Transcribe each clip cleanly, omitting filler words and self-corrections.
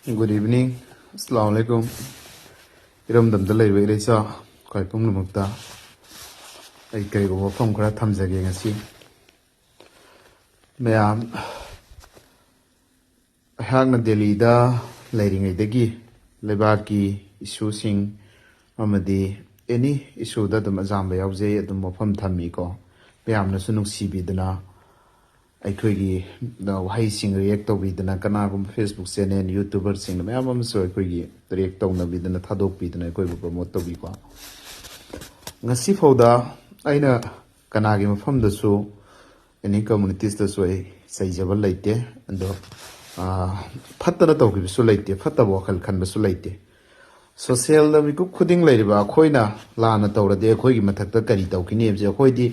Good evening. Assalamu alaikum. Iram dam dalai wei lai sa kai pum lu mukta. Ai kai go phom khara tham jage ngasi. Mayam hang na Delhi da lairing ai dagi lebar ki issue sing amadi any issue da dum azam ba yauje adum phom thammi ko mayam na sunung sibi dana ꯑꯩꯈꯣꯏꯒꯤ ꯋꯥꯍꯩꯁꯤꯡ react ꯇꯧꯕꯤꯗꯅ ꯀꯅꯥꯒꯨꯝꯕ Facebook channel ꯌꯨꯇꯨꯕꯔꯁꯤꯡꯅ ꯃꯌꯥꯝ ꯑꯃꯁꯨ ꯑꯩꯈꯣꯏꯒꯤ react ꯇꯧꯅꯕꯤꯗꯅ ꯊꯥꯗꯣꯛꯄꯤꯗꯅ ꯑꯩꯈꯣꯏꯕꯨ promote ꯇꯧꯕꯤꯀꯣ ꯉꯁꯤ ꯐꯥꯎꯗ ꯑꯩꯅ ꯀꯅꯥꯒꯤ ꯃꯐꯝꯗꯁꯨ ꯑꯦꯅꯤ ꯀꯝꯃꯨꯅꯤꯇꯤꯁꯇꯁꯨ ꯑꯩ ꯆꯩꯖꯕ ꯂꯩꯇꯦ ꯑꯗꯣ ꯐꯠꯇꯅ ꯇꯧꯈꯤꯕꯁꯨ ꯂꯩꯇꯦ ꯐꯠꯇꯕ ꯋꯥꯈꯜ ꯈꯟꯕꯁꯨ ꯂꯩꯇꯦ ꯁꯣꯁꯤꯌꯦꯜꯗ ꯃꯤꯀꯨꯞ ꯈꯨꯗꯤꯡ ꯂꯩꯔꯤꯕ ꯑꯩꯈꯣꯏꯅ ꯂꯥꯟꯅ ꯇꯧꯔꯗꯤ ꯑꯩꯈꯣꯏꯒꯤ ꯃꯊꯛꯇ ꯀꯔꯤ ꯇꯧꯈꯤꯅꯤ ꯍꯥꯏꯕꯁꯦ ꯑꯩꯈꯣꯏꯗꯤ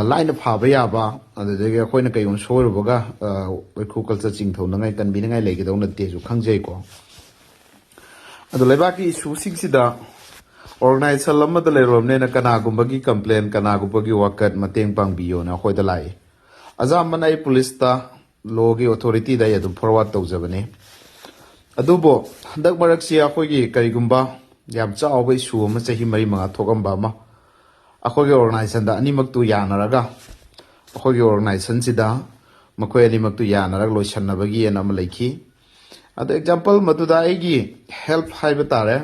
ꯂꯥꯏꯅ ꯐꯥꯕ ꯌꯥꯕ ꯑꯗꯨꯗꯒꯤ ꯑꯩꯈꯣꯏꯅ ꯀꯩꯒꯨꯝꯕ ꯁꯣꯏꯔꯨꯕꯒ ꯋꯥꯏꯈꯨ ꯀꯜꯆꯔ ꯆꯤꯡꯊꯧꯅꯉꯥꯏ ꯀꯟꯕꯤꯅꯉꯥꯏ ꯂꯩꯒꯗꯧ ꯅꯠꯇꯦꯁꯨ ꯈꯪꯖꯩꯀꯣ ꯑꯗꯣ ꯂꯩꯕꯥꯛꯀꯤ ꯏꯁꯨꯁꯤꯡꯁꯤꯗ ꯑꯣꯔꯒꯅꯥꯏꯖꯦꯁꯟ ꯑꯃꯗ ꯂꯩꯔꯨꯔꯕꯅꯤꯅ ꯀꯅꯥꯒꯨꯝꯕꯒꯤ ꯀꯝꯄ꯭ꯂꯦꯟ ꯀꯅꯥꯒꯨꯝꯕꯒꯤ ꯋꯥꯀꯠ ꯃꯇꯦꯡ ꯄꯥꯡꯕꯤꯌꯣꯅ ꯑꯩꯈꯣꯏꯗ ꯂꯥꯛꯏ ꯑꯖꯥꯝꯕꯅ ꯑꯩ ꯄꯨꯂꯤꯁꯇ ꯂꯣꯒꯤ ꯑꯣꯊꯣꯔꯤꯇꯤꯗ ꯑꯩ ꯑꯗꯨꯝ ꯐꯣꯔꯋꯥꯔꯗ ꯇꯧꯖꯕꯅꯤ ꯑꯗꯨꯕꯨ ꯍꯟꯗꯛ ꯃꯔꯛꯁꯤ ꯑꯩꯈꯣꯏꯒꯤ ꯀꯔꯤꯒꯨꯝꯕ ꯌꯥꯝ ꯆꯥꯎꯕ ꯏꯁꯨ ꯑꯃ ꯆꯍꯤ 4-5 ꯊꯣꯛꯑꯝꯕ ꯑꯃ ꯑꯩꯈꯣꯏꯒꯤ ꯑꯣꯔꯒꯅꯥꯏꯖꯦꯁꯟꯗ ꯑꯅꯤꯃꯛꯇꯨ ꯌꯥꯅꯔꯒ ꯑꯩꯈꯣꯏꯒꯤ ꯑꯣꯔꯒꯅꯥꯏꯖꯦꯁꯟꯁꯤꯗ ꯃꯈꯣꯏ ꯑꯅꯤꯃꯛꯇꯨ ꯌꯥꯅꯔꯒ ꯂꯣꯏꯁꯟꯅꯕꯒꯤ ꯑꯃ ꯂꯩꯈꯤ ꯑꯗꯣ ꯑꯦꯛꯖꯥꯝꯄꯜ ꯃꯗꯨꯗ ꯑꯩꯒꯤ ꯍꯦꯜꯞ ꯍꯥꯏꯕ ꯇꯥꯔꯦ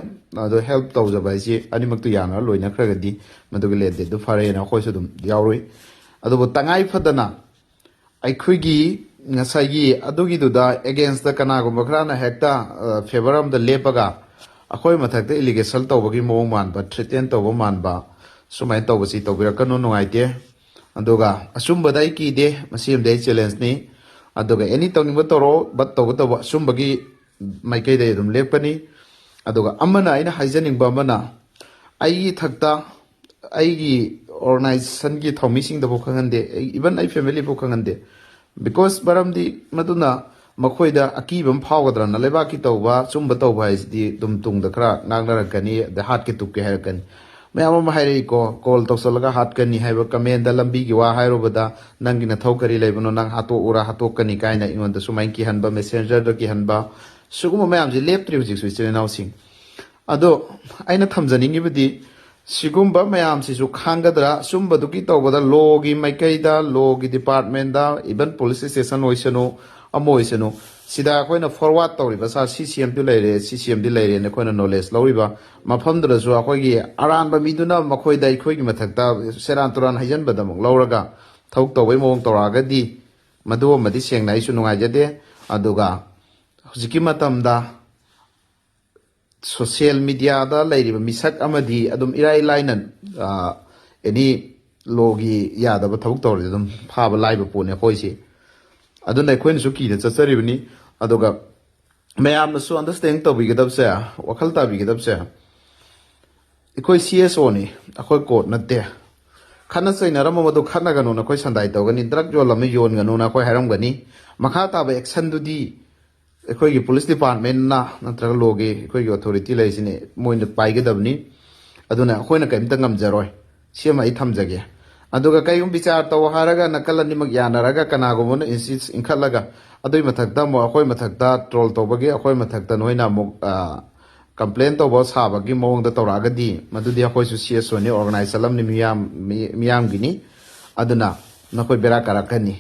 ꯑꯗꯣ ꯍꯦꯜꯞ ꯇꯧꯖꯕ ꯍꯥꯏꯁꯤ ꯑꯅꯤꯃꯛꯇꯨ ꯌꯥꯅꯔ ꯂꯣꯏꯅꯈ꯭ꯔꯒꯗꯤ ꯃꯗꯨꯒꯤ ꯂꯦꯟꯗꯦꯟꯗꯨ ꯐꯔꯦꯅ ꯑꯩꯈꯣꯏꯁꯨ ꯑꯗꯨꯝ ꯌꯥꯎꯔꯨꯏ ꯑꯗꯨꯕꯨ ꯇꯉꯥꯏ ꯐꯗꯅ ꯑꯩꯈꯣꯏꯒꯤ ꯉꯁꯥꯏꯒꯤ ꯑꯗꯨꯒꯤꯗꯨꯗ ꯑꯦꯒꯦꯟꯁꯇ ꯀꯅꯥꯒꯨꯝꯕ ꯈꯔꯅ ꯍꯦꯛꯇ ꯐꯦꯚꯔ ꯑꯃꯗ ꯂꯦꯞꯄꯒ ꯑꯩꯈꯣꯏ ꯃꯊꯛꯇ ꯏꯂꯤꯒꯦꯁꯟ ꯇꯧꯕꯒꯤ ꯃꯑꯣꯡ ꯃꯥꯟꯕ ꯊ꯭ꯔꯦꯇꯦꯟ ꯇꯧꯕ ꯃꯥꯟꯕ ꯁꯨꯃꯥꯏꯅ ꯇꯧꯕꯁꯤ ꯇꯧꯕꯤꯔꯛꯀꯅꯨ ꯅꯨꯡꯉꯥꯏꯇꯦ ꯑꯗꯨꯒ ꯑꯆꯨꯝꯕꯗ ꯑꯩ ꯀꯤꯗꯦ ꯃꯁꯤ ꯑꯃꯗꯤ ꯑꯩ ꯆꯦꯂꯦꯟꯖꯅꯤ ꯑꯗꯨꯒ ꯑꯦꯅꯤ ꯇꯧꯅꯤꯡꯕ ꯇꯧꯔꯣ ꯕꯠ ꯇꯧꯕ ꯑꯆꯨꯝꯕꯒꯤ ꯃꯥꯏꯀꯩꯗ ꯑꯗꯨꯝ ꯂꯦꯞꯀꯅꯤ ꯑꯗꯨꯒ ꯑꯃꯅ ꯑꯩꯅ ꯍꯥꯏꯖꯅꯤꯡꯕ ꯑꯃꯅ ꯑꯩꯒꯤ ꯊꯛꯇ ꯑꯩꯒꯤ ꯑꯣꯔꯒꯅꯥꯏꯖꯦꯁꯟꯒꯤ ꯊꯧꯃꯤꯁꯤꯡꯗꯐꯥꯎ ꯈꯪꯍꯟꯗꯦ ꯏꯚꯟ ꯑꯩ ꯐꯦꯃꯤꯂꯤꯐꯥꯎ ꯈꯪꯍꯟꯗꯦ ꯕꯤꯀꯣꯁ ꯃꯔꯝꯗꯤ ꯃꯗꯨꯅ ꯃꯈꯣꯏꯗ ꯑꯀꯤꯕ ꯑꯃ ꯐꯥꯎꯒꯗ꯭ꯔꯅ ꯂꯩꯕꯥꯛꯀꯤ ꯇꯧꯕ ꯆꯨꯝꯕ ꯇꯧꯕ ꯍꯥꯏꯁꯤꯗꯤ ꯑꯗꯨꯝ ꯇꯨꯡꯗ ꯈꯔ ꯉꯥꯡꯅꯔꯛꯀꯅꯤ ꯑꯗꯩ ꯍꯥꯠꯀꯦ ꯇꯨꯞꯀꯦ ꯍꯥꯏꯔꯛꯀꯅꯤ ꯃꯌꯥꯝ ꯑꯃ ꯍꯥꯏꯔꯛꯏꯀꯣ ꯀꯣꯜ ꯇꯧꯁꯜꯂꯒ ꯍꯥꯠꯀꯅꯤ ꯍꯥꯏꯕ ꯀꯃꯦꯟꯗ ꯂꯝꯕꯤꯒꯤ ꯋꯥ ꯍꯥꯏꯔꯨꯕꯗ ꯅꯪꯒꯤ ꯅꯊꯧ ꯀꯔꯤ ꯂꯩꯕꯅꯣ ꯅꯪ ꯍꯥꯠꯇꯣꯛꯎꯔꯥ ꯍꯥꯠꯇꯣꯛꯀꯅꯤ ꯀꯥꯏꯅ ꯑꯩꯉꯣꯟꯗ ꯁꯨꯃꯥꯏꯅ ꯀꯤꯍꯟꯕ ꯃꯦꯁꯦꯟꯖꯔꯗ ꯀꯤꯍꯟꯕ ꯁꯤꯒꯨꯝꯕ ꯃꯌꯥꯝꯁꯦ ꯂꯦꯞꯇ꯭ꯔꯤ ꯍꯧꯖꯤꯛꯁꯨ ꯏꯆꯤꯜ ꯏꯅꯥꯎꯁꯤꯡ ꯑꯗꯣ ꯑꯩꯅ ꯊꯝꯖꯅꯤꯡꯉꯤꯕꯗꯤ ꯁꯤꯒꯨꯝꯕ ꯃꯌꯥꯝꯁꯤꯁꯨ ꯈꯥꯡꯒꯗ꯭ꯔꯥ ꯑꯆꯨꯝꯕꯗꯨꯒꯤ ꯇꯧꯕꯗ ꯂꯣꯒꯤ ꯃꯥꯏꯀꯩꯗ ꯂꯣꯒꯤ ꯗꯤꯄꯥꯔꯠꯃꯦꯟꯗ ꯏꯚꯟ ꯄꯨꯂꯤꯁ ꯁ꯭ꯇꯦꯁꯟ ꯑꯣꯏꯁꯅꯨ ꯑꯃ ꯑꯣꯏꯁꯅꯨ ꯁꯤꯗ ꯑꯩꯈꯣꯏꯅ ꯐꯣꯔꯋꯥꯔꯗ ꯇꯧꯔꯤꯕ CCMꯗꯨ ꯂꯩꯔꯦ CCMꯗꯤ ꯂꯩꯔꯦꯅ ꯑꯩꯈꯣꯏꯅ ꯅꯣꯂꯦꯖ ꯂꯧꯔꯤꯕ ꯃꯐꯝꯗꯨꯗꯁꯨ ꯑꯩꯈꯣꯏꯒꯤ ꯑꯔꯥꯟꯕ ꯃꯤꯗꯨꯅ ꯃꯈꯣꯏꯗ ꯑꯩꯈꯣꯏꯒꯤ ꯃꯊꯛꯇ ꯁꯦꯔꯥꯟ ꯇꯨꯔꯥꯟ ꯍꯩꯖꯟꯕꯗ ꯑꯃꯨꯛ ꯂꯧꯔꯒ ꯊꯕꯛ ꯇꯧꯕꯩ ꯃꯑꯣꯡ ꯇꯧꯔꯛꯑꯒꯗꯤ ꯃꯗꯨ ꯑꯃꯗꯤ ꯁꯦꯡꯅ ꯑꯩꯁꯨ ꯅꯨꯡꯉꯥꯏꯖꯗꯦ ꯑꯗꯨꯒ ꯍꯧꯖꯤꯛꯀꯤ ꯃꯇꯝꯗ ꯁꯣꯁꯤꯌꯦꯜ ꯃꯤꯗꯤꯌꯥꯗ ꯂꯩꯔꯤꯕ ꯃꯤꯁꯛ ꯑꯃꯗꯤ ꯑꯗꯨꯝ ꯏꯔꯥꯏ ꯂꯥꯏꯅ ꯑꯦꯅꯤ ꯂꯣꯒꯤ ꯌꯥꯗꯕ ꯊꯕꯛ ꯇꯧꯔꯗꯤ ꯑꯗꯨꯝ ꯐꯥꯕ ꯂꯥꯏꯕ ꯄꯣꯠꯅꯤ ꯑꯩꯈꯣꯏꯁꯤ ꯑꯗꯨꯅ ꯑꯩꯈꯣꯏꯅꯁꯨ ꯀꯤꯅ ꯆꯠꯆꯔꯤꯕꯅꯤ ꯑꯗꯨꯒ ꯃꯌꯥꯝꯅꯁꯨ ꯑꯟꯗꯔꯁꯇꯦꯟꯗꯤꯡ ꯇꯧꯕꯤꯒꯗꯕꯁꯦ ꯋꯥꯈꯜ ꯇꯥꯕꯤꯒꯗꯕꯁꯦ ꯑꯩꯈꯣꯏ CSOꯅꯤ ꯑꯩꯈꯣꯏ ꯀꯣꯔꯠ ꯅꯠꯇꯦ ꯈꯠꯅ ꯆꯩꯅꯔꯝꯕ ꯃꯗꯨ ꯈꯠꯅꯒꯅꯨꯅ ꯑꯩꯈꯣꯏ ꯁꯟꯗꯥꯏ ꯇꯧꯒꯅꯤ ꯗ꯭ꯔꯛ ꯌꯣꯜꯂꯝꯃꯤ ꯌꯣꯟꯒꯅꯨꯅ ꯑꯩꯈꯣꯏ ꯍꯥꯏꯔꯝꯒꯅꯤ ꯃꯈꯥ ꯇꯥꯕ ꯑꯦꯛꯁꯟꯗꯨꯗꯤ ꯑꯩꯈꯣꯏꯒꯤ ꯄꯨꯂꯤꯁ ꯗꯤꯄꯥꯔꯠꯃꯦꯟꯅ ꯅꯠꯇ꯭ꯔꯒ ꯂꯣꯒꯤ ꯑꯩꯈꯣꯏꯒꯤ ꯑꯣꯊꯣꯔꯤꯇꯤ ꯂꯩꯔꯤꯁꯤꯅꯤ ꯃꯣꯏꯅ ꯄꯥꯏꯒꯗꯕꯅꯤ ꯑꯗꯨꯅ ꯑꯩꯈꯣꯏꯅ ꯀꯔꯤꯝꯇ ꯉꯝꯖꯔꯣꯏ ꯁꯤꯃ ꯑꯩ ꯊꯝꯖꯒꯦ ꯑꯗꯨꯒ ꯀꯩꯒꯨꯝꯕ ꯕꯤꯆꯥꯔ ꯇꯧ ꯍꯥꯏꯔꯒ ꯅꯥꯀꯜ ꯑꯅꯤꯃꯛ ꯌꯥꯅꯔꯒ ꯀꯅꯥꯒꯨꯝꯕꯅ ꯏꯟꯈꯠꯂꯒ ꯑꯗꯨꯏ ꯃꯊꯛꯇ ꯑꯃꯨꯛ ꯑꯩꯈꯣꯏ ꯃꯊꯛꯇ ꯇ꯭ꯔꯣꯜ ꯇꯧꯕꯒꯤ ꯑꯩꯈꯣꯏ ꯃꯊꯛꯇ ꯅꯣꯏꯅ ꯑꯃꯨꯛ ꯀꯝꯄ꯭ꯂꯦꯟ ꯇꯧꯕ ꯁꯥꯕꯒꯤ ꯃꯑꯣꯡꯗ ꯇꯧꯔꯛꯑꯒꯗꯤ ꯃꯗꯨꯗꯤ ꯑꯩꯈꯣꯏꯁꯨ CSOꯅꯤ ꯑꯣꯔꯒꯅꯥꯏꯖꯦꯁꯟ ꯑꯃꯅꯤ ꯃꯤꯌꯥꯝꯒꯤꯅꯤ ꯑꯗꯨꯅ ꯅꯈꯣꯏ ꯕꯦꯔꯥ ꯀꯥꯔꯛꯀꯅꯤ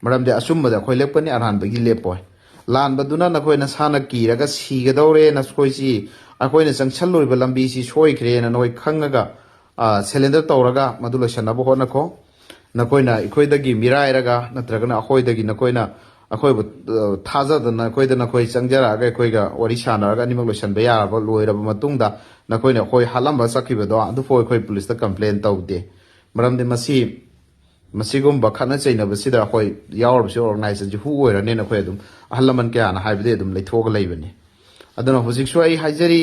ꯃꯔꯝꯗꯤ ꯑꯆꯨꯝꯕꯗ ꯑꯩꯈꯣꯏ ꯂꯦꯞꯀꯅꯤ ꯑꯔꯥꯟꯕꯒꯤ ꯂꯦꯞꯄꯣꯏ ꯂꯥꯟꯕꯗꯨꯅ ꯅꯈꯣꯏ ꯅꯁꯥꯅ ꯀꯤꯔꯒ ꯁꯤꯒꯗꯧꯔꯦꯅ ꯑꯩꯈꯣꯏꯁꯤ ꯑꯩꯈꯣꯏꯅ ꯆꯪꯁꯜꯂꯨꯔꯤꯕ ꯂꯝꯕꯤꯁꯤ ꯁꯣꯏꯈ꯭ꯔꯦꯅ ꯅꯈꯣꯏ ꯈꯪꯉꯒ ꯁꯦꯂꯦꯟꯗꯔ ꯇꯧꯔꯒ ꯃꯗꯨ ꯂꯣꯏꯁꯟꯅꯕ ꯍꯣꯠꯅꯈꯣ ꯅꯈꯣꯏꯅ ꯑꯩꯈꯣꯏꯗꯒꯤ ꯃꯤꯔꯥꯏꯔꯒ ꯅꯠꯇ꯭ꯔꯒꯅ ꯑꯩꯈꯣꯏꯗꯒꯤ ꯅꯈꯣꯏꯅ ꯑꯩꯈꯣꯏꯕꯨ ꯊꯥꯖꯗꯅ ꯅꯈꯣꯏ ꯆꯪꯖꯔꯛꯑꯒ ꯑꯩꯈꯣꯏꯒ ꯋꯥꯔꯤ ꯁꯥꯟꯅꯔꯒ ꯑꯅꯤꯃꯛ ꯂꯣꯏꯁꯟꯕ ꯌꯥꯔꯕ ꯂꯣꯏꯔꯕ ꯃꯇꯨꯡꯗ ꯅꯈꯣꯏꯅ ꯑꯩꯈꯣꯏ ꯍꯥꯠꯂꯝꯕ ꯆꯠꯈꯤꯕꯗꯣ ꯑꯗꯨꯐꯥꯎ ꯑꯩꯈꯣꯏ ꯄꯨꯂꯤꯁꯇ ꯀꯝꯄ꯭ꯂꯦꯟ ꯇꯧꯗꯦ ꯃꯔꯝꯗꯤ ꯃꯁꯤꯒꯨꯝꯕ ꯈꯠꯅ ꯆꯩꯅꯕꯁꯤꯗ ꯑꯩꯈꯣꯏ ꯌꯥꯎꯔꯤꯕꯁꯤ ꯑꯣꯔꯒꯅꯥꯏꯖꯦꯁꯟꯁꯤ ꯍꯨ ꯑꯣꯏꯔꯅꯦꯅ ꯑꯩꯈꯣꯏ ꯑꯗꯨꯝ ꯑꯍꯜ ꯂꯃꯟ ꯀꯌꯥꯅ ꯍꯥꯏꯕꯗꯤ ꯑꯗꯨꯝ ꯂꯩꯊꯣꯛꯑꯒ ꯂꯩꯕꯅꯤ ꯑꯗꯨꯅ ꯍꯧꯖꯤꯛꯁꯨ ꯑꯩ ꯍꯥꯏꯖꯔꯤ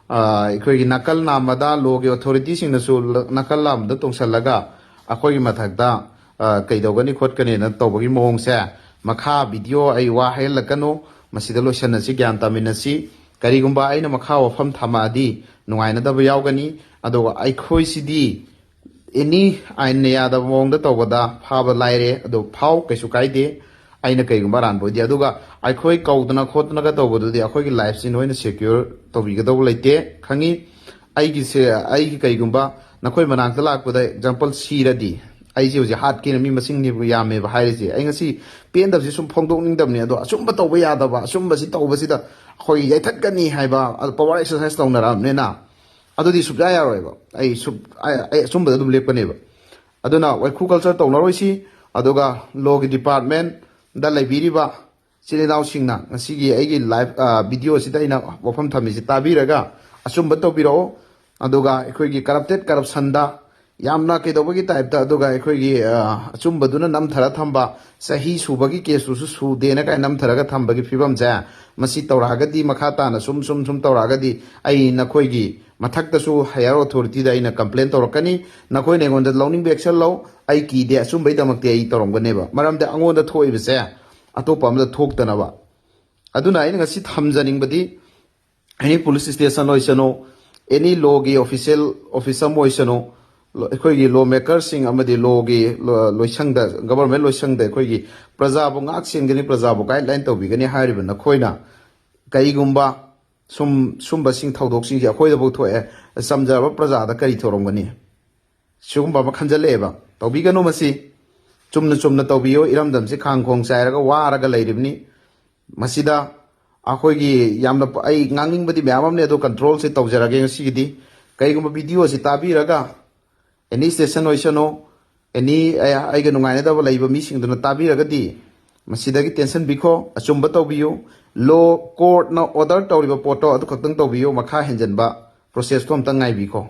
ꯑꯩꯈꯣꯏꯒꯤ ꯅꯥꯀꯜ ꯅꯥꯝꯃꯗ ꯂꯣꯒꯤ ꯑꯣꯊꯣꯔꯤꯇꯤꯁꯤꯡꯅꯁꯨ ꯅꯥꯀꯜ ꯅꯥꯝꯃꯗ ꯇꯣꯡꯁꯜꯂꯒ ꯑꯩꯈꯣꯏꯒꯤ ꯃꯊꯛꯇ ꯀꯩꯗꯧꯒꯅꯤ ꯈꯣꯠꯀꯅꯤꯅ ꯇꯧꯕꯒꯤ ꯃꯑꯣꯡꯁꯦ ꯃꯈꯥ ꯚꯤꯗꯤꯑꯣ ꯑꯩ ꯋꯥ ꯍꯥꯏꯍꯜꯂꯛꯀꯅꯨ ꯃꯁꯤꯗ ꯂꯣꯏꯁꯟꯅꯁꯤ ꯒ꯭ꯌꯥꯟ ꯇꯥꯃꯤꯟꯅꯁꯤ ꯀꯔꯤꯒꯨꯝꯕ ꯑꯩꯅ ꯃꯈꯥ ꯋꯥꯐꯝ ꯊꯝꯃꯛꯑꯗꯤ ꯅꯨꯡꯉꯥꯏꯅꯗꯕ ꯌꯥꯎꯒꯅꯤ ꯑꯗꯨꯒ ꯑꯩꯈꯣꯏꯁꯤꯗꯤ ꯑꯦꯅꯤ ꯑꯥꯏꯟꯅ ꯌꯥꯗꯕ ꯃꯑꯣꯡꯗ ꯇꯧꯕꯗ ꯐꯥꯕ ꯂꯥꯏꯔꯦ ꯑꯗꯣ ꯐꯥꯎ ꯀꯩꯁꯨ ꯀꯥꯏꯗꯦ ꯑꯩꯅ ꯀꯩꯒꯨꯝꯕ ꯑꯔꯥꯟꯕ ꯑꯣꯏꯗꯦ ꯑꯗꯨꯒ ꯑꯩꯈꯣꯏ ꯀꯧꯗꯅ ꯈꯣꯠꯇꯅꯒ ꯇꯧꯕꯗꯨꯗꯤ ꯑꯩꯈꯣꯏꯒꯤ ꯂꯥꯏꯐꯁꯤ ꯅꯣꯏꯅ ꯁꯦꯀ꯭ꯌꯨꯔ ꯇꯧꯕꯤꯒꯗꯧꯕ ꯂꯩꯇꯦ ꯈꯪꯉꯤ ꯑꯩꯒꯤ ꯀꯩꯒꯨꯝꯕ ꯅꯈꯣꯏ ꯃꯅꯥꯛꯇ ꯂꯥꯛꯄꯗ ꯑꯦꯛꯖꯥꯝꯄꯜ ꯁꯤꯔꯗꯤ ꯑꯩꯁꯦ ꯍꯧꯖꯤꯛ ꯍꯥꯠꯀꯦꯅ ꯃꯤ ꯃꯁꯤꯡꯅꯦꯕ ꯌꯥꯝꯃꯦꯕ ꯍꯥꯏꯔꯤꯁꯦ ꯑꯩ ꯉꯁꯤ ꯄꯦꯟꯗꯕꯁꯤ ꯁꯨꯝ ꯐꯣꯡꯗꯣꯛꯅꯤꯡꯗꯕꯅꯤ ꯑꯗꯣ ꯑꯆꯨꯝꯕ ꯇꯧꯕ ꯌꯥꯗꯕ ꯑꯆꯨꯝꯕꯁꯤ ꯇꯧꯕꯁꯤꯗ ꯑꯩꯈꯣꯏ ꯌꯩꯊꯠꯀꯅꯤ ꯍꯥꯏꯕ ꯄꯋꯥꯔ ꯑꯦꯛꯁꯔꯁꯥꯏꯁ ꯇꯧꯅꯔꯛꯑꯕꯅꯤꯅ ꯑꯗꯨꯗꯤ ꯁꯨꯡꯌꯥ ꯌꯥꯔꯣꯏꯕ ꯑꯩ ꯑꯆꯨꯝꯕꯗ ꯑꯗꯨꯝ ꯂꯦꯞꯀꯅꯦꯕ ꯑꯗꯨꯅ ꯋꯥꯏꯈꯨ ꯀꯜꯆꯔ ꯇꯧꯅꯔꯣꯏꯁꯤ ꯑꯗꯨꯒ ꯂꯣꯒꯤ ꯗꯤꯄꯥꯔꯠꯃꯦꯟꯗ ꯂꯩꯕꯤꯔꯤꯕ ꯏꯆꯤꯜ ꯏꯅꯥꯎꯁꯤꯡꯅ ꯉꯁꯤꯒꯤ ꯑꯩꯒꯤ ꯂꯥꯏꯚ ꯚꯤꯗꯤꯑꯣꯁꯤꯗ ꯑꯩꯅ ꯋꯥꯐꯝ ꯊꯝꯃꯤꯁꯤ ꯇꯥꯕꯤꯔꯒ ꯑꯆꯨꯝꯕ ꯇꯧꯕꯤꯔꯛꯑꯣ ꯑꯗꯨꯒ ꯑꯩꯈꯣꯏꯒꯤ ꯀꯔꯞꯁꯟꯗ ꯌꯥꯝꯅ ꯀꯩꯗꯧꯕꯒꯤ ꯇꯥꯏꯞꯇ ꯑꯗꯨꯒ ꯑꯩꯈꯣꯏꯒꯤ ꯑꯆꯨꯝꯕꯗꯨꯅ ꯅꯝꯊꯔ ꯊꯝꯕ ꯆꯍꯤ ꯁꯨꯕꯒꯤ ꯀꯦꯁꯇꯨꯁꯨ ꯁꯨꯗꯦꯅ ꯀꯥꯏ ꯅꯝꯊꯔꯒ ꯊꯝꯕꯒꯤ ꯐꯤꯕꯝꯁꯦ ꯃꯁꯤ ꯇꯧꯔꯛꯑꯒꯗꯤ ꯃꯈꯥ ꯇꯥꯅ ꯁꯨꯝ ꯇꯧꯔꯛꯑꯒꯗꯤ ꯑꯩ ꯅꯈꯣꯏꯒꯤ ꯃꯊꯛꯇꯁꯨ ꯍꯥꯏꯌꯔ ꯑꯣꯊꯣꯔꯤꯇꯤꯗ ꯑꯩꯅ ꯀꯝꯄ꯭ꯂꯦꯟ ꯇꯧꯔꯛꯀꯅꯤ ꯅꯈꯣꯏꯅ ꯑꯩꯉꯣꯟꯗ ꯂꯧꯅꯤꯡꯕ ꯑꯦꯛꯁꯟ ꯂꯧ ꯑꯩ ꯀꯤꯗꯦ ꯑꯆꯨꯝꯕꯩꯗꯃꯛꯇꯤ ꯑꯩ ꯇꯧꯔꯝꯒꯅꯦꯕ ꯃꯔꯝꯗꯤ ꯑꯩꯉꯣꯟꯗ ꯊꯣꯛꯏꯕꯁꯦ ꯑꯇꯣꯞꯄ ꯑꯃꯗ ꯊꯣꯛꯇꯅꯕ ꯑꯗꯨꯅ ꯑꯩꯅ ꯉꯁꯤ ꯊꯝꯖꯅꯤꯡꯕꯗꯤ ꯑꯦꯅꯤ ꯄꯨꯂꯤꯁ ꯁ꯭ꯇꯦꯁꯟ ꯑꯣꯏꯁꯅꯨ ꯑꯦꯅꯤ ꯂꯣꯒꯤ ꯑꯣꯐꯤꯁ ꯑꯃ ꯑꯣꯏꯁꯅꯨ ꯑꯩꯈꯣꯏꯒꯤ ꯂꯣ ꯃꯦꯀꯔꯁꯤꯡ ꯑꯃꯗꯤ ꯂꯣꯒꯤ ꯂꯣꯏꯁꯪꯗ ꯒꯕꯔꯟꯃꯦꯟ ꯂꯣꯏꯁꯪꯗ ꯑꯩꯈꯣꯏꯒꯤ ꯄ꯭ꯔꯖꯥꯕꯨ ꯉꯥꯛ ꯁꯦꯟꯒꯅꯤ ꯄ꯭ꯔꯖꯥꯕꯨ ꯒꯥꯏꯗꯂꯥꯏꯟ ꯇꯧꯕꯤꯒꯅꯤ ꯍꯥꯏꯔꯤꯕ ꯅꯈꯣꯏꯅ ꯀꯔꯤꯒꯨꯝꯕ ꯁꯨꯝꯕꯁꯤꯡ ꯊꯧꯗꯣꯛꯁꯤꯡꯁꯦ ꯑꯩꯈꯣꯏꯗꯐꯥꯎ ꯊꯣꯛꯑꯦ ꯆꯝꯖꯔꯕ प्रजाꯗ ꯀꯔꯤ ꯊꯧꯔꯝꯒꯅꯤ ꯁꯤꯒꯨꯝꯕ ꯑꯃ ꯈꯟꯖꯜꯂꯛꯑꯦꯕ ꯇꯧꯕꯤꯒꯅꯨ ꯃꯁꯤ ꯆꯨꯝꯅ ꯇꯧꯕꯤꯌꯨ ꯏꯔꯝꯗꯝꯁꯤ ꯈꯥꯡ ꯈꯣꯡ ꯆꯥꯏꯔꯒ ꯋꯥꯔꯒ ꯂꯩꯔꯤꯕꯅꯤ ꯃꯁꯤꯗ ꯑꯩꯈꯣꯏꯒꯤ ꯌꯥꯝꯅ ꯑꯩ ꯉꯥꯡꯅꯤꯡꯕꯗꯤ ꯃꯌꯥꯝ ꯑꯃꯅꯤ ꯑꯗꯣ ꯀꯟꯇ꯭ꯔꯣꯜꯁꯦ ꯇꯧꯖꯔꯒꯦ ꯉꯁꯤꯒꯤꯗꯤ ꯀꯩꯒꯨꯝꯕ ꯚꯤꯗꯤꯑꯣꯁꯤ ꯇꯥꯕꯤꯔꯒ ꯑꯦꯅꯤ ꯁ꯭ꯇꯦꯁꯟ ꯑꯣꯏꯁꯅꯨ ꯑꯦꯅꯤ ꯑꯩꯒ ꯅꯨꯡꯉꯥꯏꯅꯗꯕ ꯂꯩꯕ ꯃꯤꯁꯤꯡꯗꯨꯅ ꯇꯥꯕꯤꯔꯒꯗꯤ ꯃꯁꯤꯗꯒꯤ ꯇꯦꯟꯁꯟ ꯕꯤꯈꯣ ꯑꯆꯨꯝꯕ ꯇꯧꯕꯤꯌꯨ ꯂꯣ ꯀꯣꯔꯠꯅ ꯑꯣꯔꯗꯔ ꯇꯧꯔꯤꯕ ꯄꯣꯠꯇꯣ ꯑꯗꯨ ꯈꯛꯇꯪ ꯇꯧꯕꯤꯌꯨ ꯃꯈꯥ ꯍꯦꯟꯖꯟꯕ ꯄ꯭ꯔꯣꯁꯦꯁꯇꯣ ꯑꯝꯇꯪ ꯉꯥꯏꯕꯤꯈꯣ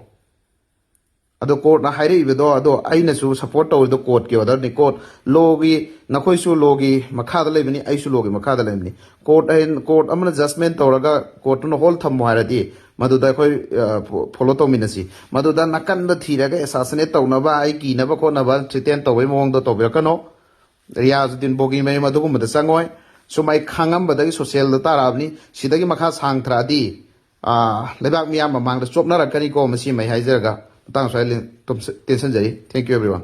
ꯑꯗꯣ ꯀꯣꯔꯠꯅ ꯍꯥꯏꯔꯛꯏꯕꯗꯣ ꯑꯗꯣ ꯑꯩꯅꯁꯨ ꯁꯞꯄꯣꯔꯠ ꯇꯧꯔꯤꯗꯣ ꯀꯣꯔꯠꯀꯤ ꯑꯣꯔꯗꯔꯅꯤ ꯀꯣꯔꯠ ꯂꯣꯒꯤ ꯅꯈꯣꯏꯁꯨ ꯂꯣꯒꯤ ꯃꯈꯥꯗ ꯂꯩꯕꯅꯤ ꯑꯩꯁꯨ ꯂꯣꯒꯤ ꯃꯈꯥꯗ ꯂꯩꯕꯅꯤ ꯀꯣꯔꯠ ꯑꯃꯅ ꯖꯁꯃꯦꯟ ꯇꯧꯔꯒ ꯀꯣꯔꯠꯇꯨꯅ ꯍꯣꯜ ꯊꯝꯃꯣ ꯍꯥꯏꯔꯗꯤ ꯃꯗꯨꯗ ꯑꯩꯈꯣꯏ ꯐꯣꯂꯣ ꯇꯧꯃꯤꯟꯅꯁꯤ ꯃꯗꯨꯗ ꯅꯥꯀꯟꯗ ꯊꯤꯔꯒ ꯑꯦꯁꯥꯁꯤꯅꯦꯠ ꯇꯧꯅꯕ ꯑꯩ ꯀꯤꯅꯕ ꯈꯣꯠꯅꯕ ꯊ꯭ꯔꯤꯇꯦꯟ ꯇꯧꯕꯒꯤ ꯃꯑꯣꯡꯗꯣ ꯇꯧꯕꯤꯔꯛꯀꯅꯣ ꯔꯤꯌꯥꯖꯨꯗꯤꯟ ꯕꯣꯒꯤ ꯃꯌꯨꯝ ꯑꯗꯨꯒꯨꯝꯕꯗ ꯆꯪꯉꯣꯏ ꯁꯨꯝ ꯑꯩ ꯈꯪꯉꯝꯕꯗꯒꯤ ꯁꯣꯁꯤꯌꯦꯜꯗ ꯇꯥꯔꯛꯑꯕꯅꯤ ꯁꯤꯗꯒꯤ ꯃꯈꯥ ꯁꯥꯡꯊꯔꯛꯑꯗꯤ ꯂꯩꯕꯥꯛ ꯃꯤꯌꯥꯝ ꯃꯃꯥꯡꯗ ꯆꯣꯞꯅꯔꯛꯀꯅꯤꯀꯣ ꯃꯁꯤ ꯃꯩ ꯍꯥꯏꯖꯔꯒ ꯃꯇꯥꯡ ꯁ꯭ꯋꯥꯏ ꯇꯦꯟꯁꯟꯖꯔꯤ ꯊꯦꯡꯛ ꯌꯨ ꯑꯦꯕ꯭ꯔꯤꯋꯥꯟ